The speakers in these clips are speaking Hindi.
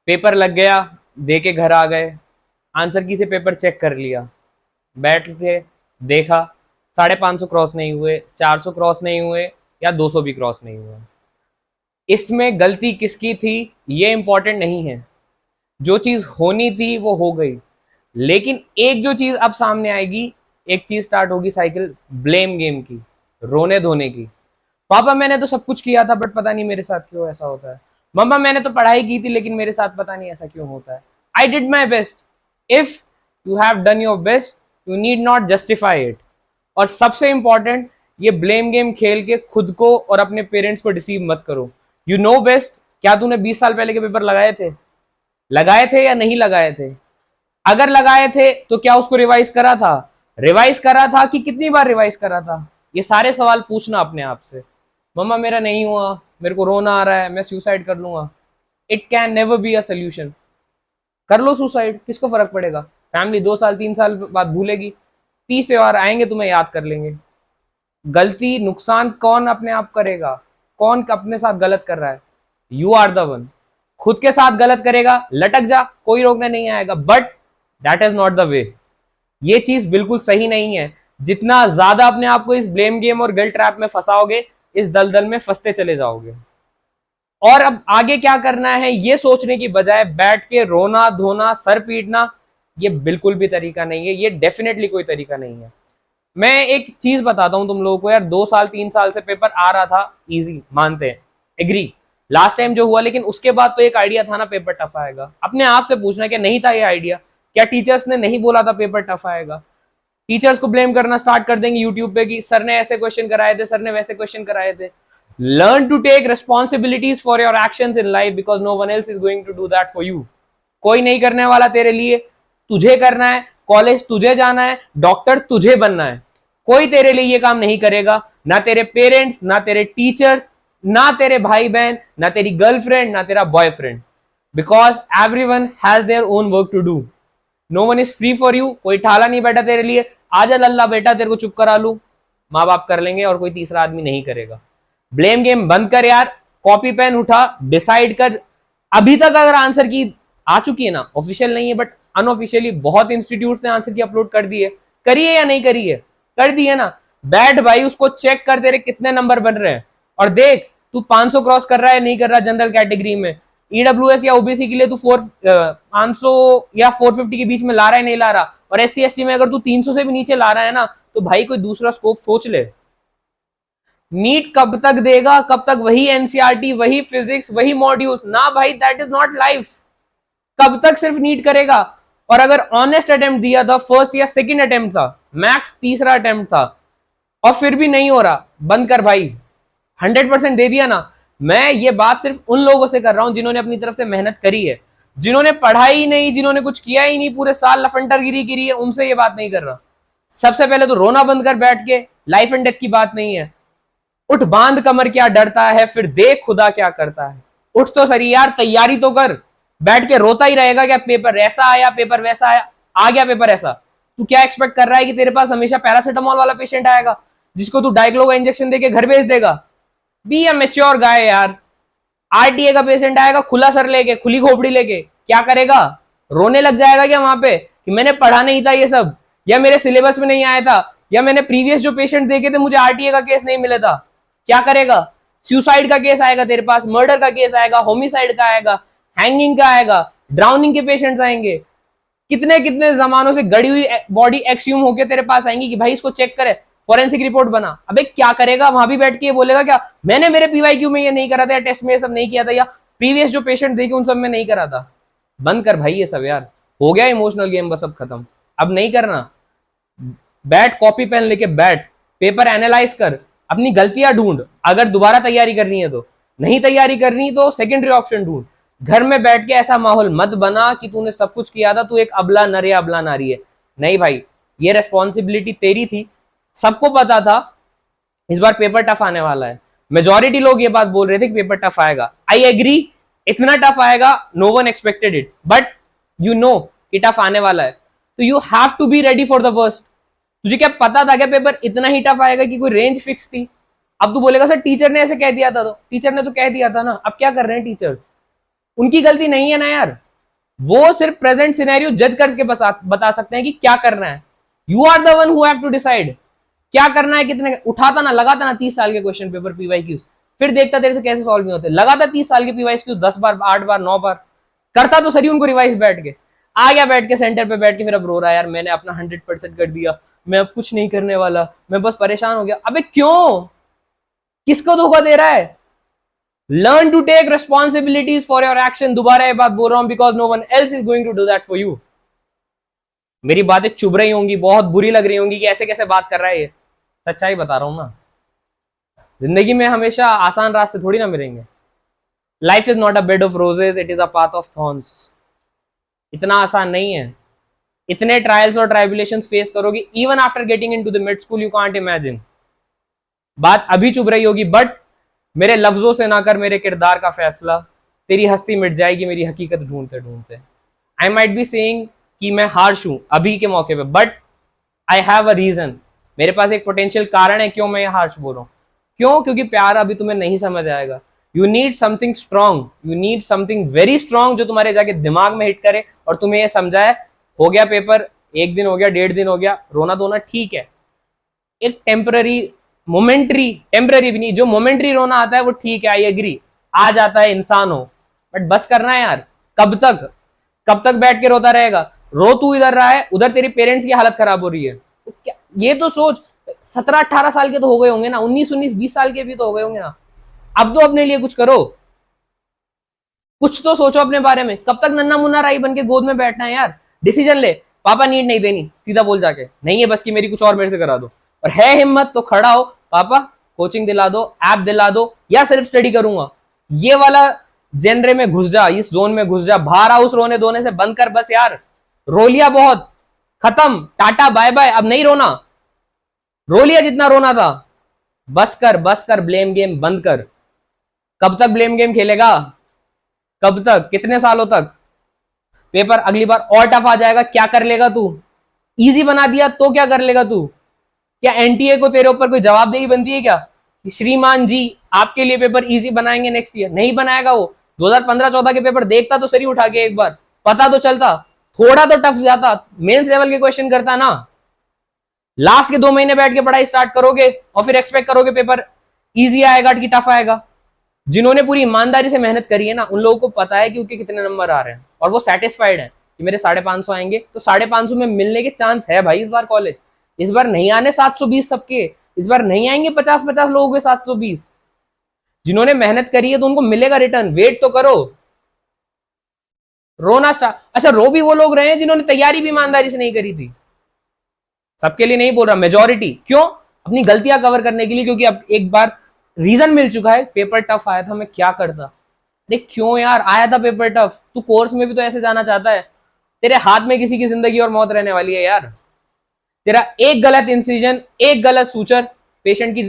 पेपर लग गया, दे के घर आ गए, आंसर की से पेपर चेक कर लिया, बैठ के देखा, 550 क्रॉस नहीं हुए, 400 क्रॉस नहीं हुए, या 200 भी क्रॉस नहीं हुए। इसमें गलती किसकी थी ये इंपॉर्टेंट नहीं है, जो चीज होनी थी वो हो गई। लेकिन एक जो चीज अब सामने आएगी, एक चीज स्टार्ट होगी साइकिल ब्लेम गेम की, रोने धोने की। पापा मैंने तो सब कुछ किया था बट पता नहीं मेरे साथ क्यों ऐसा होता है। मम्मा मैंने तो पढ़ाई की थी लेकिन मेरे साथ पता नहीं ऐसा क्यों होता है। I did my best. If you have done your best you need not justify it. और सबसे इंपॉर्टेंट, ये ब्लेम गेम खेल के खुद को और अपने पेरेंट्स को डिसीव मत करो। You know best. क्या तूने 20 साल पहले के पेपर लगाए थे या नहीं लगाए थे? अगर लगाए थे तो क्या उसको रिवाइज करा था? रिवाइज करा था कि कितनी बार रिवाइज करा था? ये सारे सवाल पूछना अपने आप से। मम्मा मेरा नहीं हुआ, मेरे को रोना आ रहा है, मैं सुसाइड कर लूंगा। It can never be a solution. कर लो सुसाइड, किसको फर्क पड़ेगा? फैमिली 2 साल 3 साल बाद भूलेगी, 30 त्योहार आएंगे तुम्हें याद कर लेंगे। गलती नुकसान कौन अपने आप करेगा? कौन अपने साथ गलत कर रहा है? You are the one. खुद के साथ गलत करेगा, लटक जा, कोई रोकने नहीं आएगा, but that is not the way. ये चीज बिल्कुल सही नहीं है। जितना ज्यादा अपने आप को इस ब्लेम गेम और गिल्ट ट्रैप में फंसाओगे, इस दलदल में फंसते चले जाओगे। और अब आगे क्या करना है ये सोचने की बजाय बैठ के रोना धोना सर पीटना, ये बिल्कुल भी तरीका नहीं है। ये डेफिनेटली कोई तरीका नहीं है। मैं एक चीज बताता हूं तुम लोगों को यार, 2 साल 3 साल से पेपर आ रहा था इजी, मानते हैं, एग्री, लास्ट टाइम जो हुआ, लेकिन उसके बाद तो एक आइडिया था ना पेपर टफ आएगा। अपने आप से पूछना क्या नहीं था ये आइडिया? क्या टीचर्स ने नहीं बोला था पेपर टफ आएगा? टीचर्स को ब्लेम करना स्टार्ट कर देंगे यूट्यूब पे कि सर ने ऐसे क्वेश्चन कराए थे, सर ने वैसे क्वेश्चन कराए थे। Learn to take responsibilities for your actions in life because no one else is going to do that for you. कोई नहीं करने वाला तेरे लिए, तुझे करना है। कॉलेज तुझे जाना है, डॉक्टर तुझे बनना है। कोई तेरे लिए ये काम नहीं करेगा, ना तेरे पेरेंट्स, ना तेरे टीचर्स, ना तेरे भाई बहन, ना तेरी गर्लफ्रेंड, ना तेरा boyfriend. Because everyone has their own work to do. No one is free for you. कोई ठाला नहीं बैठा तेरे लिए, आजा लल्ला बेटा तेरे को चुप करा लू, माँ बाप कर लेंगे और कोई तीसरा आदमी नहीं करेगा। ब्लेम गेम बंद कर यार, कॉपी पेन उठा, डिसाइड कर। अभी तक अगर आंसर की आ चुकी है ना, ऑफिशियल नहीं है बट अनऑफिशियली बहुत इंस्टीट्यूट्स ने आंसर की अपलोड कर दी है, करिए या नहीं करिए? कर दी है ना। बैठ भाई, उसको चेक कर तेरे कितने नंबर बन रहे हैं और देख तू 500 क्रॉस कर रहा है नहीं कर रहा जनरल कैटेगरी में। ईडब्ल्यूएस या ओबीसी के लिए तू 500 या 450 के बीच में ला रहा है नहीं ला रहा, और एससी एसटी में अगर तू 300 से भी नीचे ला रहा है ना, तो भाई कोई दूसरा स्कोप सोच ले। नीट कब तक देगा? कब तक वही एनसीईआरटी, वही फिजिक्स, वही मॉड्यूल्स? ना भाई, दैट इज नॉट लाइफ। कब तक सिर्फ नीट करेगा? और अगर ऑनेस्ट अटेम्प्ट दिया था, फर्स्ट या सेकंड अटेम्प्ट था, मैक्स तीसरा अटेम्प्ट था, और फिर भी नहीं हो रहा, बंद कर भाई। 100% दे दिया ना। मैं ये बात सिर्फ उन लोगों से कर रहा हूं जिन्होंने अपनी तरफ से मेहनत करी है, जिन्होंने पढ़ाई ही नहीं, जिन्होंने कुछ किया ही नहीं, पूरे साल लफंडरगिरी गिरी है, उनसे ये बात नहीं कर रहा। सबसे पहले तो रोना बंद कर बैठ के, लाइफ एंड डेथ की बात नहीं है। उठ, बांध कमर, क्या डरता है, फिर देख खुदा क्या करता है। उठ तो सही यार, तैयारी तो कर। बैठ के रोता ही रहेगा क्या? पेपर ऐसा आया, पेपर वैसा आया, आ गया पेपर ऐसा। तू क्या एक्सपेक्ट कर रहा है कि तेरे पास हमेशा पैरासिटामोल वाला पेशेंट आएगा जिसको तू डायक्लो का इंजेक्शन देके घर भेज देगा? बी अ मैच्योर गाय यार। आरटीए का पेशेंट आएगा खुला सर लेके, खुली खोपड़ी लेके, क्या करेगा? रोने लग जाएगा क्या वहां पे कि मैंने पढ़ा नहीं था ये सब, या मेरे सिलेबस में नहीं आया था, या मैंने प्रीवियस जो पेशेंट देखे थे मुझे आरटीए का केस नहीं मिला था? क्या करेगा? सुसाइड का केस आएगा तेरे पास, मर्डर का केस आएगा, होमिसाइड का आएगा, हैंगिंग का आएगा, ड्राउनिंग के पेशेंट्स आएंगे। कितने कितने जमानों से गड़ी हुई बॉडी एक्सह्यूम होके तेरे पास आएंगी कि भाई इसको चेक करे, फॉरेंसिक रिपोर्ट बना। अबे क्या करेगा? वहां भी बैठ के ये बोलेगा क्या मैंने मेरे पीवाईक्यू में ये नहीं करा था, या टेस्ट में ये सब नहीं किया था, या प्रीवियस जो पेशेंट देखे उन सब में नहीं करा था? बंद कर भाई ये सब यार, हो गया इमोशनल गेम, बस अब खत्म, अब नहीं करना। बैठ, कॉपी पेन लेके बैठ, पेपर एनालाइज कर, अपनी गलतियां ढूंढ। अगर दोबारा तैयारी करनी है तो, नहीं तैयारी करनी तो सेकेंडरी ऑप्शन ढूंढ। घर में बैठ के ऐसा माहौल मत बना कि तूने सब कुछ किया था, तू एक अबला नर या अबला नारी है। नहीं भाई, ये रेस्पॉन्सिबिलिटी तेरी थी, सबको पता था इस बार पेपर टफ आने वाला है। मेजॉरिटी लोग ये बात बोल रहे थे कि पेपर टफ आएगा। आई एग्री, इतना टफ आएगा, no one expected it, but you know कि टफ आने वाला है, तो you have to be ready for the worst. तुझे क्या पता था क्या पेपर इतना ही टफ आएगा कि कोई रेंज फिक्स थी? अब तू बोलेगा सर टीचर ने ऐसे कह दिया था, तो टीचर ने तो कह दिया था ना, अब क्या कर रहे हैं टीचर्स? उनकी गलती नहीं है ना यार, वो सिर्फ प्रेजेंट सिनेरियो जज करके बता सकते हैं कि क्या करना है। You are the one who have to decide क्या करना है, कितने उठाता ना, लगाता ना 30 साल के क्वेश्चन पेपर पीवाईक्यूज, फिर देखता तेरे से कैसे सॉल्व नहीं होते। लगाता 30 साल के पीवाईक्यूज 10 बार, 8 बार, 9 बार, करता तो सही उनको रिवाइज बैठ के, आ गया बैठ के सेंटर पे बैठ के, फिर अब रो रहा है यार मैंने अपना 100% कर दिया, मैं अब कुछ नहीं करने वाला, मैं बस परेशान हो गया। अबे क्यों, किसको धोखा दे रहा है? Learn to take responsibilities for your action. दोबारा ये बात बोल रहा हूं because no one else is going to do that for you. मेरी बातें चुभ रही होंगी, बहुत बुरी लग रही होंगी कि ऐसे कैसे बात कर रहा है ये, सच्चाई बता रहा हूं ना। जिंदगी में हमेशा आसान रास्ते थोड़ी ना मिलेंगे। Life is not a bed of roses, it is a path of thorns. इतना आसान नहीं है, इतने ट्रायल्स और ट्राइबुलेशंस फेस करोगे even after getting into the mid school, you can't imagine. बात अभी चुभ रही होगी बट मेरे लफ्जों से ना कर मेरे किरदार का फैसला, तेरी हस्ती मिट जाएगी मेरी हकीकत ढूंढते ढूंढते। आई माइट बी सेइंग कि मैं हार्श हूं अभी के मौके पे, but I have a reason. मेरे पास एक पोटेंशियल कारण है क्यों मैं ये हार्श बोल रहा हूं। क्यों? क्योंकि प्यार अभी तुम्हें नहीं समझ आएगा। You need something strong, you need something very strong जो तुम्हारे जाके दिमाग में हिट करे और तुम्हें ये समझाए हो गया पेपर, 1 दिन हो गया, 1.5 दिन हो गया, रोना धोना ठीक है, एक टेम्पररी मोमेंट्री, टेम्पररी भी नहीं, जो मोमेंट्री रोना आता है वो ठीक है, आई एग्री, आ जाता है, इंसान हो, बट बस करना है यार। कब तक, कब तक बैठ के रोता रहेगा? रो तू इधर रहा है, उधर तेरी पेरेंट्स की हालत खराब हो रही है, तो क्या ये तो सोच। 17-18 साल के तो हो गए होंगे ना, 19-20 साल के भी तो हो गए होंगे ना। अब तो अपने लिए कुछ करो, कुछ तो सोचो अपने बारे में। कब तक नन्ना मुन्ना राई बन के गोद में बैठना है यार? डिसीजन ले। पापा नीड नहीं देनी, सीधा बोल जाके, नहीं है बस की मेरी, कुछ और मेरे से करा दो। और है हिम्मत तो खड़ा हो, पापा कोचिंग दिला दो, ऐप दिला दो, या सिर्फ स्टडी करूंगा। ये वाला जेनरे में घुस जा, इस जोन में घुस जा। बाहर हाउस रोने धोने से बंद कर बस यार, रो लिया बहुत, खत्म, टाटा बाय बाय, अब नहीं रोना, रो लिया जितना रोना था, बस कर, बस कर, ब्लेम गेम बंद कर। कब तक ब्लेम गेम खेलेगा? कब तक, कितने सालों तक? पेपर अगली बार और टफ आ जाएगा, क्या कर लेगा तू? इजी बना दिया तो क्या कर लेगा तू? क्या एनटीए को तेरे ऊपर कोई जवाबदेही बनती है क्या कि श्रीमान जी आपके लिए पेपर इजी बनाएंगे नेक्स्ट ईयर? नहीं बनाएगा वो। 2015-14 के पेपर देखता तो सही उठा के एक बार, पता तो चलता, थोड़ा तो टफ जाता, मेंस लेवल के क्वेश्चन करता ना। लास्ट के 2 महीने बैठ के पढ़ाई स्टार्ट करोगे और फिर एक्सपेक्ट करोगे पेपर इजी आएगा कि टफ आएगा। जिन्होंने पूरी ईमानदारी से मेहनत करी है ना, उन लोगों को पता है कि उनके कितने नंबर आ रहे हैं और वो सेटिस्फाइड है कि मेरे 550 आएंगे, तो 550 में मिलने के चांस है भाई इस बार कॉलेज। इस बार नहीं आने 720 सबके, इस बार नहीं आएंगे 50-50 लोगों के 720। जिन्होंने मेहनत करी है तो उनको मिलेगा रिटर्न, वेट तो करो। रोना स्टार्ट, अच्छा रो भी वो लोग रहे हैं जिन्होंने तैयारी भी ईमानदारी से नहीं करी थी, सबके लिए नहीं बोल रहा, मेजोरिटी। क्यों? अपनी गलतियां कवर करने के लिए, क्योंकि अब एक बार रीजन मिल चुका है, पेपर टफ आया था, मैं क्या करता। अरे क्यों यार आया था पेपर टफ, तू कोर्स में भी तो ऐसे जाना चाहता है। तेरे हाथ में किसी की जिंदगी और मौत रहने वाली है यार। तेरा एक गलत इंसिजन, एक गलत सूचर पेशेंट की,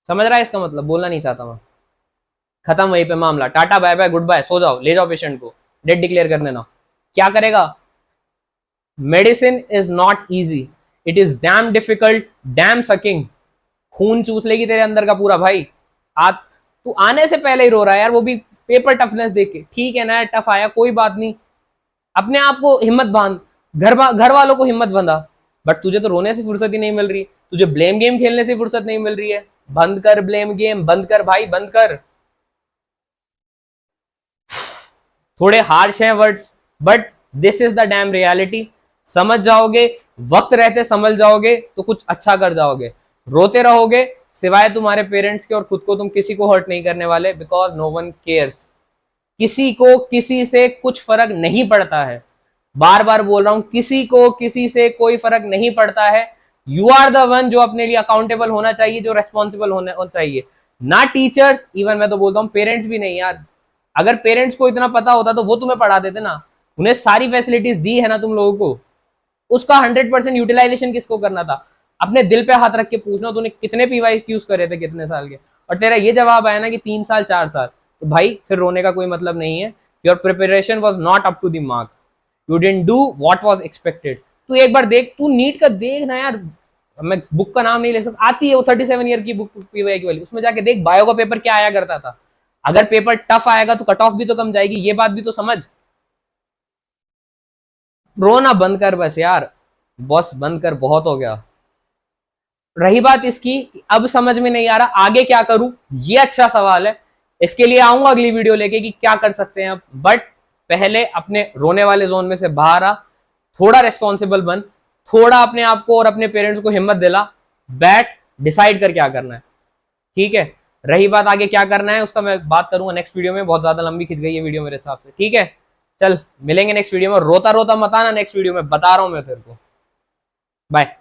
समझ रहा है इसका मतलब? बोलना नहीं चाहता मैं, खत्म वहीं पे मामला, tata bye bye goodbye, सो जाओ, ले जाओ पेशेंट को, डेट डिक्लेयर कर देना। क्या करेगा? Medicine is not easy, it is damn difficult, dam sucking. खून चूस लेगी तेरे अंदर का पूरा भाई। तू आने से पहले ही रो रहा है यार, वो भी पेपर टफनेस देख के। ठीक है ना, टफ आया कोई बात नहीं, अपने आप को हिम्मत बांध, घर वालों को हिम्मत बंधा, बट तुझे तो रोने से फुर्सत ही नहीं मिल रही, तुझे ब्लेम गेम खेलने से फुर्सत नहीं मिल रही है। बंद कर ब्लेम गेम, बंद कर भाई, बंद कर। थोड़े हार्श हैं words, but this is the dam reality. समझ जाओगे, वक्त रहते समझ जाओगे तो कुछ अच्छा कर जाओगे। रोते रहोगे, सिवाय तुम्हारे पेरेंट्स के और खुद को तुम किसी को हर्ट नहीं करने वाले, बिकॉज नो वन केयर्स। किसी को किसी से कुछ फर्क नहीं पड़ता है, बार बार बोल रहा हूं, किसी को किसी से कोई फर्क नहीं पड़ता है। यू आर द वन जो अपने लिए अकाउंटेबल होना चाहिए, जो रेस्पॉन्सिबल होना चाहिए, ना टीचर्स, इवन मैं तो बोलता हूं पेरेंट्स भी नहीं यार। अगर पेरेंट्स को इतना पता होता तो वो तुम्हें पढ़ा देते ना, उन्हें सारी फैसिलिटीज दी है ना तुम लोगों को, उसका 100% यूटिलाइजेशन किसको करना था? अपने दिल पे हाथ रख के पूछना, तूने कितने पीवाईक्यूज करे थे कितने साल के, और तेरा ये जवाब आया ना कि 3 साल 4 साल, तो भाई फिर रोने का कोई मतलब नहीं है। Your preparation was not up to the mark, you didn't do what was expected. तू एक बार देख, तू नीट का देख ना यार, मैं बुक का नाम नहीं ले सकता, आती है वो 37 ईयर की बुक पीवाईक्यू वाली, उसमें जाके देख बायो का पेपर क्या आया करता था। अगर पेपर टफ आएगा तो कट ऑफ भी तो कम जाएगी, ये बात भी तो समझ। रोना बंद कर बस यार, बॉस बंद कर, बहुत हो गया। रही बात इसकी, अब समझ में नहीं आ रहा आगे क्या करूं, ये अच्छा सवाल है। इसके लिए आऊंगा अगली वीडियो लेके कि क्या कर सकते हैं अब। बट पहले अपने रोने वाले जोन में से बाहर आ, थोड़ा रेस्पॉन्सिबल बन, थोड़ा अपने आप को और अपने पेरेंट्स को हिम्मत दिला, बैठ डिसाइड कर क्या करना है, ठीक है। रही बात आगे क्या करना है उसका मैं बात करूंगा नेक्स्ट वीडियो में, बहुत ज्यादा लंबी खिंच गई है वीडियो मेरे हिसाब से, ठीक है। चल मिलेंगे नेक्स्ट वीडियो में, रोता रोता मत आना नेक्स्ट वीडियो में, बता रहा हूं मैं तेरे को। बाय।